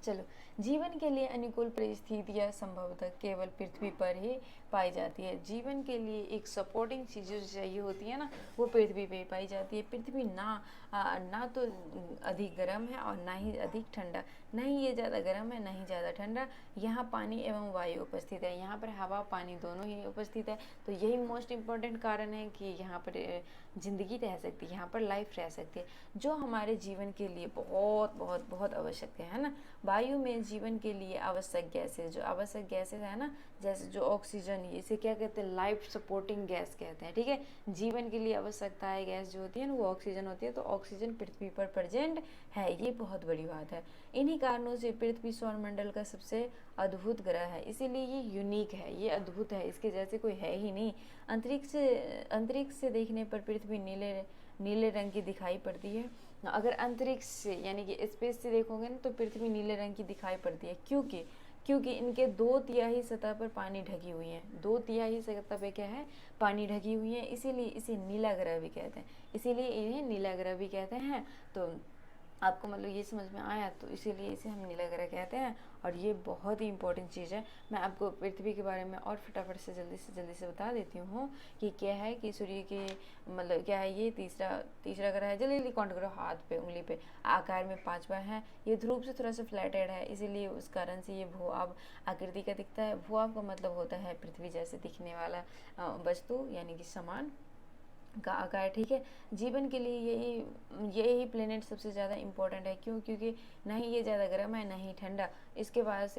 A: चलो, जीवन के लिए अनुकूल परिस्थितियाँ संभवतः केवल पृथ्वी पर ही पाई जाती है। जीवन के लिए एक सपोर्टिंग चीज़ें जो चाहिए होती है ना, वो पृथ्वी पे पाई जाती है। पृथ्वी ना तो अधिक गर्म है और ना ही अधिक ठंडा, ना ही ये ज़्यादा गर्म है ना ही ज़्यादा ठंडा। यहाँ पानी एवं वायु उपस्थित है, यहाँ पर हवा पानी दोनों ही उपस्थित है। तो यही मोस्ट इम्पॉर्टेंट कारण है कि यहाँ पर ज़िंदगी रह सकती है, यहाँ पर लाइफ रह सकती है, जो हमारे जीवन के लिए बहुत बहुत बहुत आवश्यक है ना। वायु में जीवन के लिए आवश्यक गैसेज, जो आवश्यक गैसेज है ना, जैसे जो ऑक्सीजन, इसे क्या कहते हैं, लाइफ सपोर्टिंग गैस कहते हैं, ठीक है। जीवन के लिए आवश्यकता है गैस जो होती है ना, वो ऑक्सीजन होती है। तो ऑक्सीजन पृथ्वी पर प्रेजेंट है, ये बहुत बड़ी बात है। इन्हीं कारणों से पृथ्वी सौरमंडल का सबसे अद्भुत ग्रह है, इसीलिए ये यूनिक है, ये अद्भुत है, इसके जैसे कोई है ही नहीं। अंतरिक्ष से देखने पर पृथ्वी नीले रंग की दिखाई पड़ती है। अगर अंतरिक्ष से यानी कि स्पेस से देखोगे ना, तो पृथ्वी नीले रंग की दिखाई पड़ती है। क्योंकि इनके 2/3 सतह पर पानी ढकी हुई है, 2/3 सतह पे क्या है, पानी ढकी हुई है, इसीलिए इसे नीला ग्रह भी कहते हैं, इसीलिए इन्हें नीला ग्रह भी कहते हैं। तो आपको मतलब ये समझ में आया, तो इसीलिए इसे हम नीला ग्रह कहते हैं। और ये बहुत ही इंपॉर्टेंट चीज़ है। मैं आपको पृथ्वी के बारे में और फटाफट से जल्दी से बता देती हूँ कि क्या है, कि सूर्य के मतलब क्या है, ये तीसरा ग्रह है। जल्दी काउंट करो हाथ पे, उंगली पे, आकार में 5वां है। ये ध्रुव से थोड़ा सा फ्लैटेड है, इसीलिए उस कारण से ये भूआब आकृति का दिखता है। भूआब का मतलब होता है पृथ्वी जैसे दिखने वाला वस्तु, यानी कि सामान का आकार, ठीक है। जीवन के लिए यही प्लेनेट सबसे ज़्यादा इम्पोर्टेंट है। क्योंकि ना ही ये ज़्यादा गर्म है ना ही ठंडा। इसके बाद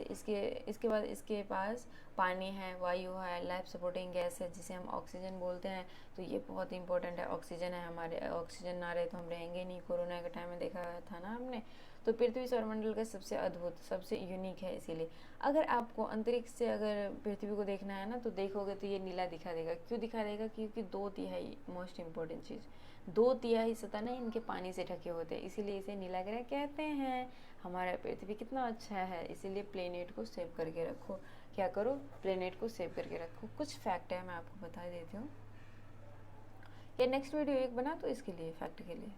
A: इसके पास पानी है, वायु है, लाइफ सपोर्टिंग गैस है जिसे हम ऑक्सीजन बोलते हैं। तो ये बहुत इंपॉर्टेंट है, ऑक्सीजन है हमारे, ऑक्सीजन ना रहे तो हम रहेंगे नहीं। कोरोना के टाइम में देखा था ना हमने। तो पृथ्वी सौरमंडल का सबसे अद्भुत, सबसे यूनिक है। इसीलिए अगर आपको अंतरिक्ष से अगर पृथ्वी को देखना है ना, तो देखोगे तो ये नीला दिखा देगा। क्यों दिखा देगा? क्योंकि 2/3, मोस्ट इम्पोर्टेंट चीज़, 2/3 सतह ना इनके पानी से ढके होते हैं, इसीलिए इसे नीला ग्रह कहते हैं। हमारा पृथ्वी कितना अच्छा है, इसीलिए प्लेनेट को सेव करके रखो। क्या करो? प्लेनेट को सेव करके रखो। कुछ फैक्ट है, मैं आपको बता देती हूँ। ये नेक्स्ट वीडियो एक बना तो इसके लिए, फैक्ट के लिए,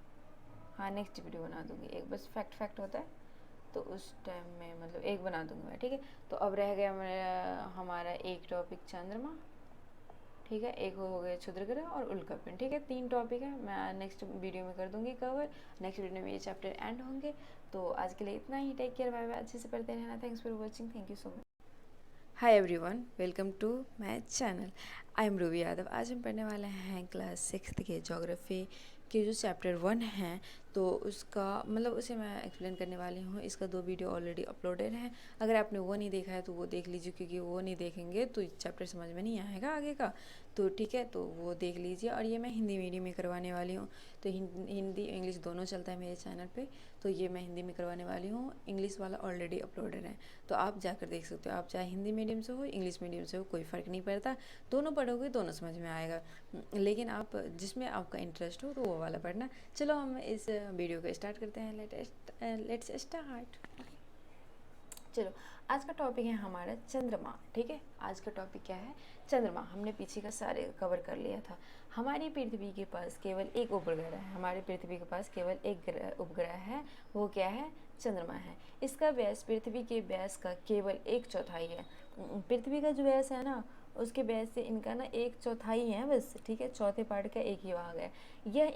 A: हाँ नेक्स्ट वीडियो बना दूंगी एक, बस फैक्ट होता है तो उस टाइम में मतलब एक बना दूंगी मैं, ठीक है। तो अब रह गया हमारा एक टॉपिक चंद्रमा, ठीक है, एक हो गया क्षुद्र ग्रह और उल्कापिंड, ठीक है। 3 टॉपिक है, मैं नेक्स्ट वीडियो में कर दूंगी कवर। नेक्स्ट वीडियो में ये चैप्टर एंड होंगे। तो आज के लिए इतना ही। टेक केयर, बाय बाय, अच्छे से पढ़ते रहना। Thanks for watching, thank you so much. Hi everyone, welcome to my channel. I am Ruby Yadav. आज हम पढ़ने वाले हैं क्लास 6 के ज्योग्राफी के जो चैप्टर 1 है, तो उसका मतलब उसे मैं एक्सप्लेन करने वाली हूँ। इसका 2 वीडियो ऑलरेडी अपलोडेड है। अगर आपने वो नहीं देखा है तो वो देख लीजिए, क्योंकि वो नहीं देखेंगे तो चैप्टर समझ में नहीं आएगा आगे का। तो ठीक है, तो वो देख लीजिए। और ये मैं हिंदी मीडियम में करवाने वाली हूँ, तो हिंदी इंग्लिश दोनों चलता है मेरे चैनल पे। तो ये मैं हिंदी में करवाने वाली हूँ, इंग्लिश वाला ऑलरेडी अपलोडेड है, तो आप जाकर देख सकते हो। आप चाहे हिंदी मीडियम से हो इंग्लिश मीडियम से हो, कोई फ़र्क नहीं पड़ता, दोनों पढ़ोगे दोनों समझ में आएगा। लेकिन आप जिसमें आपका इंटरेस्ट हो तो वो वाला पढ़ना। चलो हम इस वीडियो को स्टार्ट करते हैं। Let's start. चलो, आज का टॉपिक है हमारा चंद्रमा, ठीक है। आज का टॉपिक क्या है? चंद्रमा। हमने पीछे का सारे कवर कर लिया था। हमारी पृथ्वी के पास केवल एक उपग्रह है, हमारी पृथ्वी के पास केवल एक उपग्रह है, वो क्या है? चंद्रमा है। इसका व्यास पृथ्वी के व्यास का केवल 1/4 है। पृथ्वी का जो व्यास है ना, उसके व्यास से इनका ना 1/4 है बस, ठीक है। चौथे पार्ट का एक ही भाग है। यह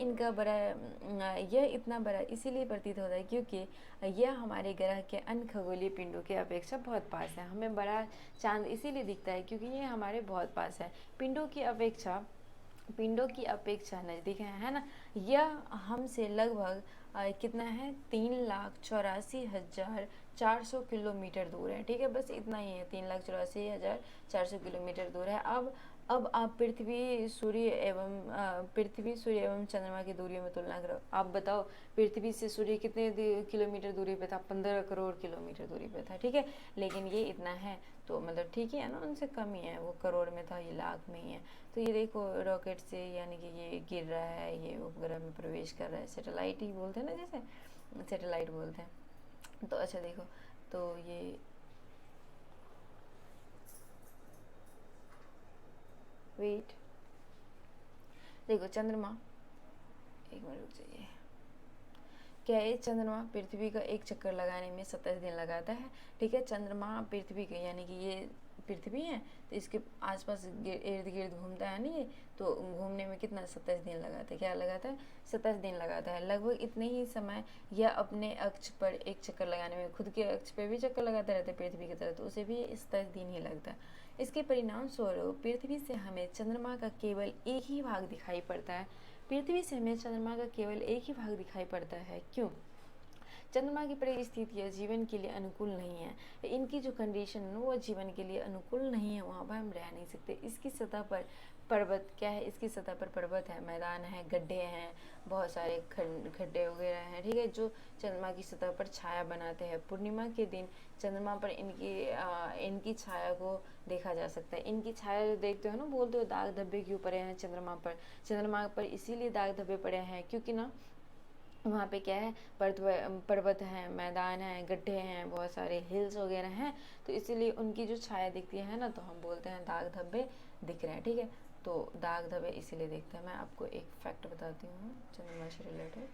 A: इतना बड़ा इसीलिए प्रतीत होता है क्योंकि यह हमारे ग्रह के अन्य खगोलीय पिंडों के अपेक्षा बहुत पास है। हमें बड़ा चांद इसीलिए दिखता है क्योंकि ये हमारे बहुत पास है। पिंडों की अपेक्षा नज़दीक है ना। यह हमसे लगभग कितना है? 3,84,400 किलोमीटर दूर है, ठीक है। बस इतना ही है, 3,84,400 किलोमीटर दूर है। अब आप पृथ्वी सूर्य एवं चंद्रमा की दूरियों में तुलना करो। आप बताओ, पृथ्वी से सूर्य कितने किलोमीटर दूरी पे था? 15 करोड़ किलोमीटर दूरी पे था, ठीक है। लेकिन ये इतना है, तो मतलब ठीक ही है ना, उनसे कम ही है। वो करोड़ में था, ये लाख में ही है। तो ये देखो, रॉकेट से यानी कि ये गिर रहा है, ये उपग्रह में प्रवेश कर रहा है। सैटेलाइट ही बोलते हैं ना, जैसे सैटेलाइट बोलते हैं। तो अच्छा देखो, तो ये वेट देखो, चंद्रमा, एक मिनट रुक जाइए। क्या है? चंद्रमा पृथ्वी का एक चक्कर लगाने में 27 दिन लगाता है, ठीक है। चंद्रमा पृथ्वी के यानी कि ये पृथ्वी है तो इसके आसपास इर्द गिर्द घूमता है नहीं, तो घूमने में कितना 27 दिन लगाता है। क्या लगाता है? 27 दिन लगाता है। लगभग इतने ही समय यह अपने अक्ष पर एक चक्कर लगाने में, खुद के अक्ष पर भी चक्कर लगाता रहता है पृथ्वी की तरह, तो उसे भी 27 दिन ही लगता है। इसके परिणाम स्वरूप पृथ्वी से हमें चंद्रमा का केवल एक ही भाग दिखाई पड़ता है। पृथ्वी से हमें चंद्रमा का केवल एक ही भाग दिखाई पड़ता है। क्यों? चंद्रमा की परिस्थितियाँ जीवन के लिए अनुकूल नहीं है। इनकी जो कंडीशन है वो जीवन के लिए अनुकूल नहीं है, वहाँ पर हम रह नहीं सकते। इसकी सतह पर पर्वत क्या है? इसकी सतह पर पर्वत है, मैदान है, गड्ढे हैं, बहुत सारे खड्डे वगैरह हैं, ठीक है, जो चंद्रमा की सतह पर छाया बनाते हैं। पूर्णिमा के दिन चंद्रमा पर इनकी छाया को देखा जा सकता है। इनकी छाया जो देखते हो ना, बोलते हो दाग धब्बे क्यों पड़े हैं चंद्रमा पर? चंद्रमा पर इसीलिए दाग धब्बे पड़े हैं क्योंकि ना वहाँ पे क्या है, पर्वत हैं, मैदान हैं, गड्ढे हैं, बहुत सारे हिल्स वगैरह हैं, तो इसीलिए उनकी जो छाया दिखती है ना, तो हम बोलते हैं दाग धब्बे दिख रहे हैं, ठीक है। तो दाग धब्बे इसीलिए दिखते हैं। मैं आपको एक फैक्ट बताती हूँ चंद्रमा से रिलेटेड।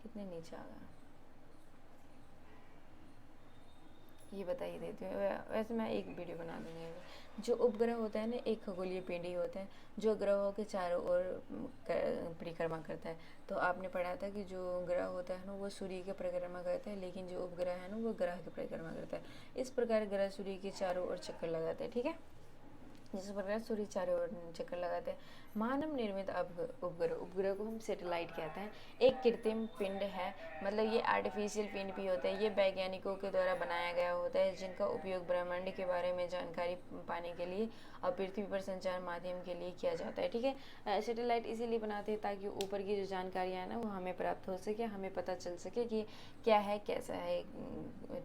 A: कितने नीचे आ गया ये बता ही देती हूँ। वैसे मैं एक वीडियो बना दूँगी। जो उपग्रह होता है ना, एक खगोलीय पिंड होता है जो ग्रहों के चारों ओर परिक्रमा करता है। तो आपने पढ़ा था कि जो ग्रह होता है ना वो सूर्य की परिक्रमा करता है, लेकिन जो उपग्रह है ना वो ग्रह की परिक्रमा करता है। इस प्रकार ग्रह सूर्य के चारों ओर चक्कर लगाते हैं, ठीक है, जिस प्रकार सूर्य चारों ओर चक्कर लगाते हैं। मानव निर्मित उपग्रह को हम सैटेलाइट कहते हैं। एक कृत्रिम पिंड है, मतलब ये आर्टिफिशियल पिंड भी होता है। ये वैज्ञानिकों के द्वारा बनाया गया होता है, जिनका उपयोग ब्रह्मांड के बारे में जानकारी पाने के लिए और पृथ्वी पर संचार माध्यम के लिए किया जाता है, ठीक है। सैटेलाइट इसीलिए बनाते हैं ताकि ऊपर की जो जानकारियाँ है ना वो हमें प्राप्त हो सके, हमें पता चल सके कि क्या है, कैसा है,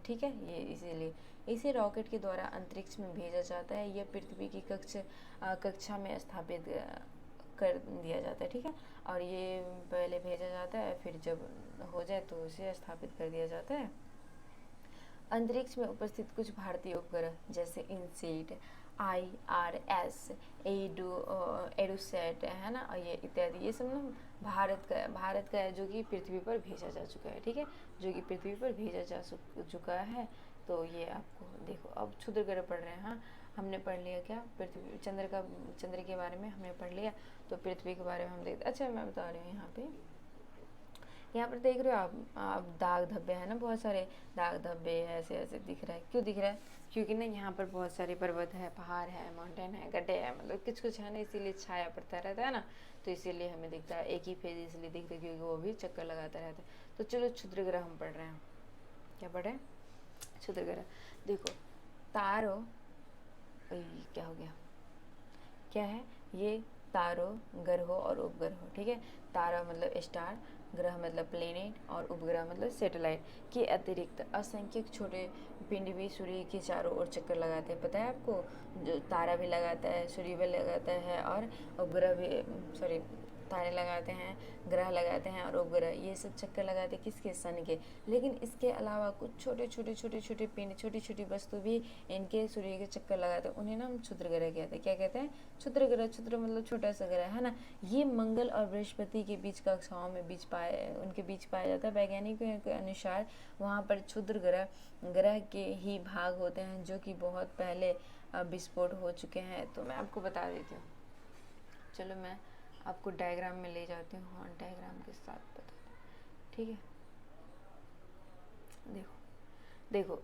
A: ठीक है। ये इसीलिए इसे रॉकेट के द्वारा अंतरिक्ष में भेजा जाता है। यह पृथ्वी की कक्षा में स्थापित कर दिया जाता है, ठीक है। और ये पहले भेजा जाता है, फिर जब हो जाए तो उसे स्थापित कर दिया जाता है। अंतरिक्ष में उपस्थित कुछ भारतीय उपग्रह जैसे इनसेट, IRS, एडुसैट है ना, और ये इत्यादि, ये सब ना भारत का है, जो कि पृथ्वी पर भेजा जा चुका है, ठीक है, जो कि पृथ्वी पर भेजा जा चुका है। तो ये आपको देखो, अब क्षुद्र ग्रह पढ़ रहे हैं। हाँ, हमने पढ़ लिया क्या, पृथ्वी चंद्र के बारे में हमने पढ़ लिया, तो पृथ्वी के बारे में हम देखते। अच्छा, मैं बता रही हूँ यहाँ पर देख रहे हो आप दाग धब्बे हैं ना, बहुत सारे दाग धब्बे ऐसे ऐसे दिख रहा है। क्यों दिख रहा है? क्योंकि ना यहाँ पर बहुत सारे पर्वत है, पहाड़ है, माउंटेन है, गड्ढे है, मतलब कुछ है ना, इसीलिए छाया पड़ता रहता है ना, तो इसीलिए हमें दिखता है। एक ही फेज इसलिए दिखता है क्योंकि वो भी चक्कर लगाता रहता है। तो चलो क्षुद्र ग्रह हम पढ़ रहे हैं। क्या पढ़े? क्षुद्र ग्रह। देखो तारों, क्या हो गया, क्या है ये? तारों, ग्रहों और उपग्रहों, ठीक है। तारा मतलब स्टार, ग्रह मतलब प्लेनेट, और उपग्रह मतलब सैटेलाइट के अतिरिक्त असंख्यक छोटे पिंड भी सूर्य के चारों ओर चक्कर लगाते हैं। पता है आपको? जो तारा भी लगाता है, सूर्य भी लगाता है, और उपग्रह भी, सॉरी, तारे लगाते हैं, ग्रह लगाते हैं और उपग्रह, ये सब चक्कर लगाते हैं किसके? सन के। लेकिन इसके अलावा कुछ छोटे पिंड, छोटी छोटी वस्तु भी इनके सूर्य के चक्कर लगाते हैं। उन्हें ना हम क्षुद्र ग्रह कहते हैं। क्या कहते हैं? क्षुद्र ग्रह। क्षुद्र मतलब छोटा सा ग्रह, है ना। ये मंगल और बृहस्पति के बीच कक्षाओं में उनके बीच पाया जाता है। वैज्ञानिकों के अनुसार वहाँ पर क्षुद्र ग्रह के ही भाग होते हैं जो कि बहुत पहले विस्फोट हो चुके हैं। तो मैं आपको बता देती हूँ, चलो मैं आपको डायग्राम में ले जाती हूँ और डायग्राम के साथ बता दूँ, ठीक है। देखो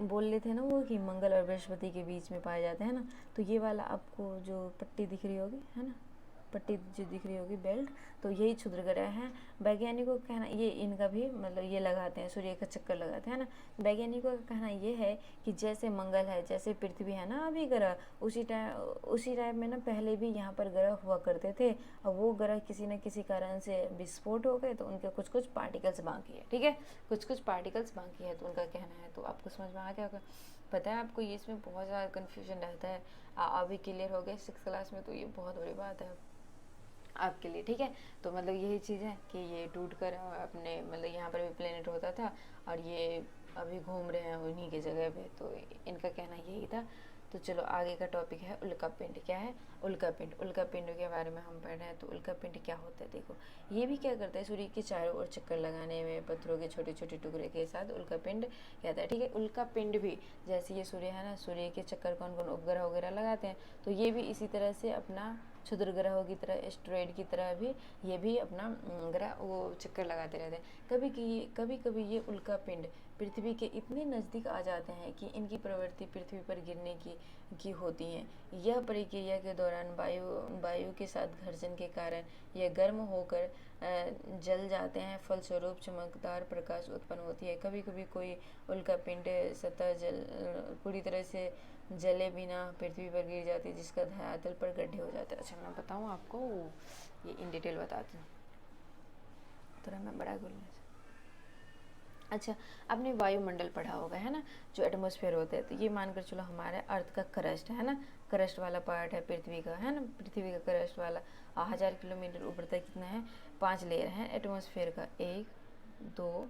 A: बोल लेते हैं ना वो कि मंगल और बृहस्पति के बीच में पाए जाते हैं ना, तो ये वाला आपको जो पट्टी दिख रही होगी, है ना, पट्टी जो दिख रही होगी, बेल्ट, तो यही क्षुद्र ग्रह है। वैज्ञानिकों का कहना, ये इनका भी मतलब ये लगाते हैं, सूर्य का चक्कर लगाते हैं ना। वैज्ञानिकों का कहना ये है कि जैसे मंगल है, जैसे पृथ्वी है ना अभी ग्रह, उसी टाइम में ना पहले भी यहाँ पर ग्रह हुआ करते थे, और वो ग्रह किसी न किसी कारण से विस्फोट हो गए, तो उनके कुछ पार्टिकल्स बाकी है, ठीक है, कुछ पार्टिकल्स बाकी है, तो उनका कहना है। तो आपको समझ में आ गया होगा। पता है आपको, ये इसमें बहुत ज़्यादा कन्फ्यूजन रहता है, अभी क्लियर हो गया 6th क्लास में, तो ये बहुत बड़ी बात है आपके लिए, ठीक है। तो मतलब यही चीज़ है कि ये टूट कर अपने, मतलब यहाँ पर भी प्लेनेट होता था और ये अभी घूम रहे हैं उन्हीं की जगह पे, तो इनका कहना यही था। तो चलो आगे का टॉपिक है उल्कापिंड। क्या है? उल्कापिंड। उल्कापिंड के बारे में हम पढ़ रहे हैं। तो उल्कापिंड क्या होता है? देखो, ये भी क्या करता है, सूर्य के चारों ओर चक्कर लगाने में पत्थरों के छोटे छोटे टुकड़े के साथ उल्कापिंड कहता है। ठीक है, उल्कापिंड भी जैसे ये सूर्य है ना, सूर्य के चक्कर कौन कौन उपग्रह वगैरह लगाते हैं, तो ये भी इसी तरह से अपना क्षुद्र ग्रहों की तरह, एस्टेरॉयड की तरह भी ये भी अपना ग्रह वो चक्कर लगाते रहते हैं। कभी कभी ये उल्कापिंड पृथ्वी के इतने नज़दीक आ जाते हैं कि इनकी प्रवृत्ति पृथ्वी पर गिरने की होती है। यह प्रक्रिया के दौरान वायु के साथ घर्षण के कारण यह गर्म होकर जल जाते हैं, फलस्वरूप चमकदार प्रकाश उत्पन्न होती है। कभी कभी कोई उल्कापिंड सतह जल पूरी तरह से जले बिना पृथ्वी पर गिर जाती है, जिसका धरातल पर गड्ढे हो जाते हैं। अच्छा, मैं बताऊँ आपको, ये इन डिटेल बताती हूँ, थोड़ा मैं बड़ा बोलूँ। अच्छा, आपने वायुमंडल पढ़ा होगा, है ना, जो एटमॉस्फेयर होता है। तो ये मानकर चलो हमारे अर्थ का क्रस्ट है ना, क्रस्ट वाला पार्ट है पृथ्वी का, है ना, पृथ्वी का क्रस्ट वाला 1000 किलोमीटर ऊपर तक कितना है, 5 लेयर हैं एटमॉस्फेयर का, 1 2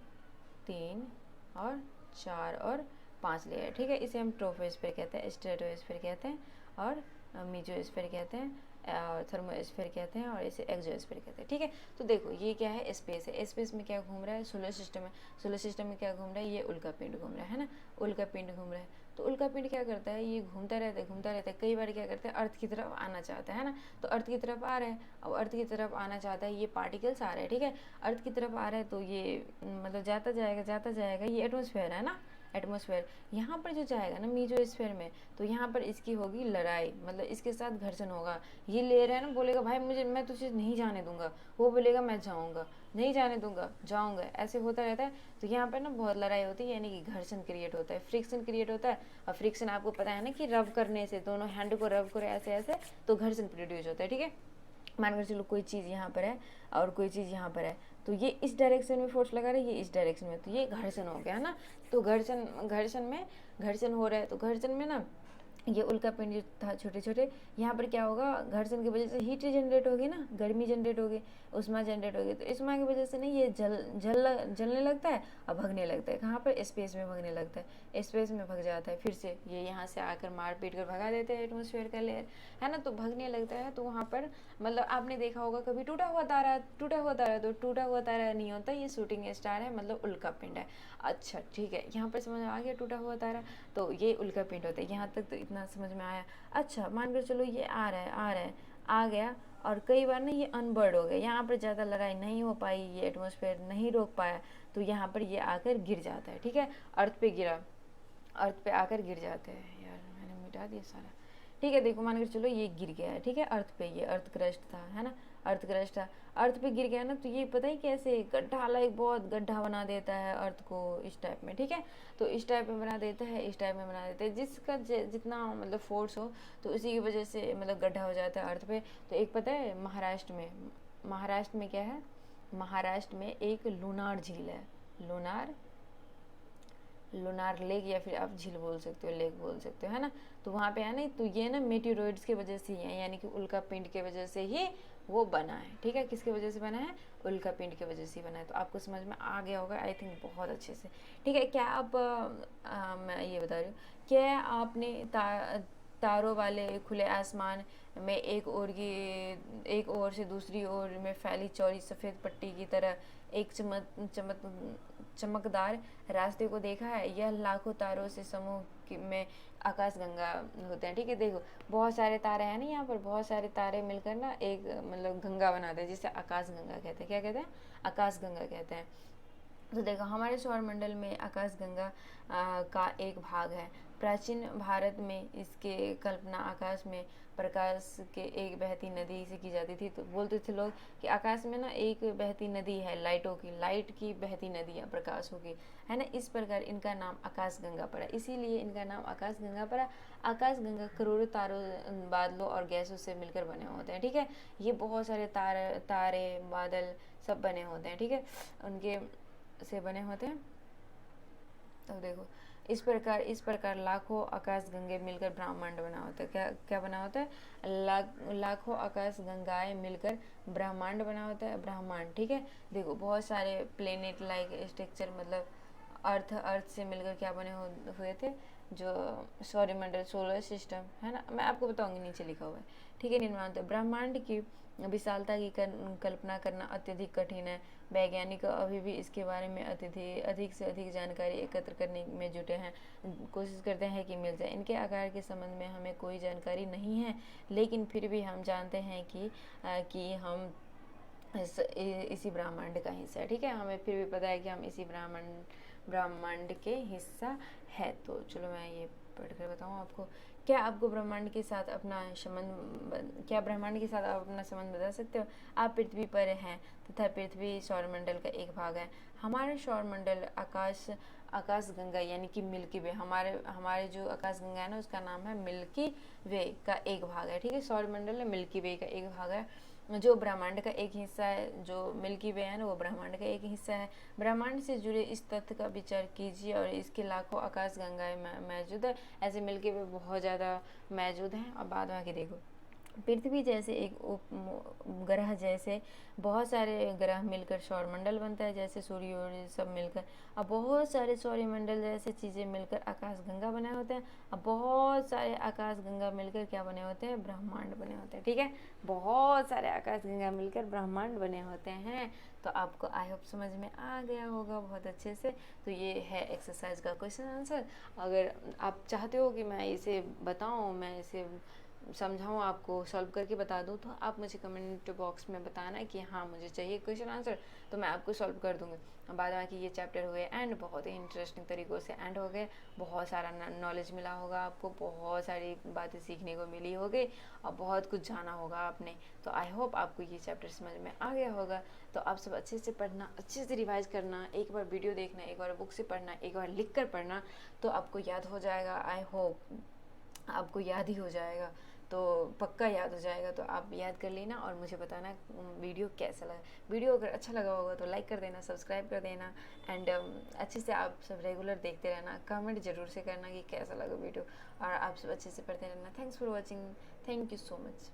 A: 3 और 4 और 5 लेयर। ठीक है, इसे हम ट्रोपोस्फेयर कहते हैं, स्ट्रेटोस्फेयर कहते हैं और मेसोस्फेयर कहते हैं, थर्मोस्फेयर कहते हैं और इसे एक्सोस्फेयर कहते हैं। ठीक है, तो देखो ये क्या है, स्पेस है। स्पेस में क्या घूम रहा है, सोलर सिस्टम है। सोलर सिस्टम में क्या घूम रहा है, ये उल्कापिंड घूम रहा है ना, उल्कापिंड घूम रहा है। तो उल्कापिंड क्या करता है, ये घूमता रहता है। कई बार क्या करता है, अर्थ की तरफ आना चाहता है ना, तो अर्थ की तरफ आ रहा है। अब अर्थ की तरफ आना चाहता है, ये पार्टिकल्स आ रहे हैं। ठीक है, अर्थ की तरफ आ रहा है तो ये मतलब जाता जाएगा, ये एटमॉस्फेयर है ना, एटमॉस्फेयर। यहाँ पर जो जाएगा ना मेसोस्फेयर में, तो यहाँ पर इसकी होगी लड़ाई, मतलब इसके साथ घर्षण होगा। ये लेयर है ना, बोलेगा भाई मैं तुझे नहीं जाने दूंगा, वो बोलेगा मैं जाऊँगा, नहीं जाने दूंगा, जाऊँगा, ऐसे होता रहता है। तो यहाँ पर ना बहुत लड़ाई होती है, यानी कि घर्षण क्रिएट होता है, फ्रिक्शन क्रिएट होता है। और फ्रिक्शन आपको पता है ना कि रब करने से, दोनों हैंड को रब करो ऐसे ऐसे, तो घर्षण प्रोड्यूस होता है। ठीक है, मानकर चलो कोई चीज़ यहाँ पर है और कोई चीज़ यहाँ पर है, तो ये इस डायरेक्शन में फोर्स लगा रहा है, ये इस डायरेक्शन में, तो ये घर्षण हो गया ना। तो घर्षण हो रहा है, तो घर्षण में ना ये उल्कापिंड जो था छोटे छोटे, यहाँ पर क्या होगा, घर्षण की वजह से हीट जनरेट होगी ना, गर्मी जनरेट होगी, उष्मा जनरेट होगी। तो उष्मा की वजह से नहीं ये जलने लगता है और भगने लगता है। कहाँ पर, स्पेस में भगने लगता है, स्पेस में भग जाता है। फिर से ये यहाँ से आकर मार पीट कर भगा देते हैं एटमॉस्फेयर का लेयर, है ना, तो भगने लगता है। तो वहाँ पर मतलब आपने देखा होगा कभी टूटा हुआ तारा, तो टूटा हुआ तारा नहीं होता, ये शूटिंग स्टार है, मतलब उल्कापिंड है। अच्छा ठीक है, यहाँ पर समझ आ गया टूटा हुआ तारा, तो ये उल्कापिंड होता है। यहाँ तक तो इतना समझ में आया। अच्छा, मानकर चलो ये आ गया और कई बार ना ये अनबर्ड हो गया, यहाँ पर ज़्यादा लड़ाई नहीं हो पाई, ये एटमॉस्फेयर नहीं रोक पाया, तो यहाँ पर ये आकर गिर जाता है। ठीक है, अर्थ पे आकर गिर जाते हैं। यार मैंने मिटा दिया सारा। ठीक है, देखो मान के चलो ये गिर गया है, ठीक है, अर्थ पे, ये अर्थ क्रस्ट था, है ना, अर्थ क्रस्ट था, अर्थ पे गिर गया ना, तो ये पता ही कैसे गड्ढा, लाइक बहुत गड्ढा बना देता है अर्थ को इस टाइप में। ठीक है, तो इस टाइप में बना देता है, इस टाइप में बना देता है, जिसका जितना मतलब फोर्स हो, तो उसी की वजह से मतलब गड्ढा हो जाता है अर्थ पे। तो एक पता है महाराष्ट्र में क्या है, महाराष्ट्र में एक लूनार झील है, लूनार लेक, या फिर आप झील बोल सकते हो, लेक बोल सकते हो, है ना। तो वहाँ पे है ना, तो ये ना मेटेरोइड्स की वजह से ही है, यानी कि उल्कापिंड के वजह से ही वो बना है। ठीक है, किसके वजह से बना है, उल्कापिंड की वजह से ही बना है। तो आपको समझ में आ गया होगा आई थिंक बहुत अच्छे से। ठीक है, क्या आप मैं ये बता रही हूँ, क्या आपने तारों वाले खुले आसमान में एक ओर से दूसरी ओर में फैली चौड़ी सफ़ेद पट्टी की तरह एक चमकदार रास्ते को देखा है? यह लाखों तारों से समूह में आकाशगंगा होते हैं। ठीक है, देखो बहुत सारे तारे हैं ना, यहाँ पर बहुत सारे तारे मिलकर ना एक मतलब गंगा बनाते हैं, जिसे आकाशगंगा कहते हैं। क्या कहते हैं, आकाशगंगा कहते हैं। तो देखो हमारे सौरमंडल में आकाशगंगा का एक भाग है। प्राचीन भारत में इसके कल्पना आकाश में प्रकाश के एक बहती नदी से की जाती थी। तो बोलते थे लोग कि आकाश में ना एक बहती नदी है, लाइट की बहती नदी है, प्रकाशों की, है ना। इस प्रकार इनका नाम आकाशगंगा पड़ा, इसीलिए इनका नाम आकाशगंगा पड़ा। आकाशगंगा करोड़ों तारों, बादलों और गैसों से मिलकर बने होते हैं। ठीक है, ये बहुत सारे तारे बादल सब बने होते हैं। ठीक है, उनके से बने होते हैं। तो देखो इस प्रकार लाखों आकाशगंगे मिलकर ब्रह्मांड बना होता है। क्या बना होता है, लाखों आकाशगंगाएं मिलकर ब्रह्मांड बना होता है, ब्रह्मांड। ठीक है, देखो बहुत सारे प्लेनेट लाइक स्ट्रक्चर, मतलब अर्थ से मिलकर क्या बने हुए थे, जो सौरमंडल सोलर सिस्टम है ना, मैं आपको बताऊंगी, नीचे लिखा हुआ है, ठीक है। निर्माण तो ब्रह्मांड की विशालता की कल्पना करना अत्यधिक कठिन है। वैज्ञानिक अभी भी इसके बारे में अधिक से अधिक जानकारी एकत्र करने में जुटे हैं, कोशिश करते हैं कि मिल जाए। इनके आकार के संबंध में हमें कोई जानकारी नहीं है, लेकिन फिर भी हम जानते हैं कि हम इसी ब्रह्मांड का हिस्सा है, ठीक है। हमें फिर भी पता है कि हम इसी ब्रह्मांड के हिस्सा है। तो चलो मैं ये पढ़ कर बताऊँ आपको। क्या ब्रह्मांड के साथ अपना संबंध बता सकते हो? आप पृथ्वी पर हैं तथा पृथ्वी सौरमंडल का एक भाग है। हमारे सौरमंडल आकाश गंगा यानी कि मिल्की वे, हमारे जो आकाश गंगा है ना, उसका नाम है मिल्की वे का एक भाग है, ठीक है। सौरमंडल में मिल्की वे का एक भाग है, जो ब्रह्मांड का एक हिस्सा है। जो मिल्की वे है ना, वो ब्रह्मांड का एक हिस्सा है। ब्रह्मांड से जुड़े इस तथ्य का विचार कीजिए और इसके लाखों आकाश गंगाएं मौजूद है। ऐसे मिल्की वे बहुत ज़्यादा मौजूद हैं। अब बाद में आके देखो, पृथ्वी जैसे एक ग्रह जैसे बहुत सारे ग्रह मिलकर सौरमंडल बनता है, जैसे सूर्य और सब मिलकर। अब बहुत सारे सौरमंडल जैसे चीज़ें मिलकर आकाशगंगा बने होते हैं। अब बहुत सारे आकाशगंगा मिलकर क्या बने होते हैं? ब्रह्मांड बने होते हैं, ठीक है। बहुत सारे आकाशगंगा मिलकर ब्रह्मांड बने होते हैं। तो आपको आई होप समझ में आ गया होगा बहुत अच्छे से। तो ये है एक्सरसाइज का क्वेश्चन आंसर। अगर आप चाहते हो कि मैं इसे बताऊँ, मैं इसे समझाऊँ, आपको सॉल्व करके बता दूँ, तो आप मुझे कमेंट बॉक्स में बताना कि हाँ मुझे चाहिए क्वेश्चन आंसर, तो मैं आपको सॉल्व कर दूँगी। बाद में कि ये चैप्टर हो गए एंड, बहुत ही इंटरेस्टिंग तरीक़ों से एंड हो गए। बहुत सारा नॉलेज मिला होगा आपको, बहुत सारी बातें सीखने को मिली होगी और बहुत कुछ जाना होगा आपने। तो आई होप आपको ये चैप्टर समझ में आ गया होगा। तो आप सब अच्छे से पढ़ना, अच्छे से रिवाइज करना, एक बार वीडियो देखना, एक बार बुक से पढ़ना, एक बार लिख कर पढ़ना, तो आपको याद हो जाएगा। आई होप आपको याद ही हो जाएगा, तो पक्का याद हो जाएगा। तो आप याद कर लेना और मुझे बताना वीडियो कैसा लगा। वीडियो अगर अच्छा लगा होगा तो लाइक कर देना, सब्सक्राइब कर देना एंड अच्छे से आप सब रेगुलर देखते रहना। कमेंट ज़रूर से करना कि कैसा लगा वीडियो, और आप सब अच्छे से पढ़ते रहना। Thanks for watching, thank you so much.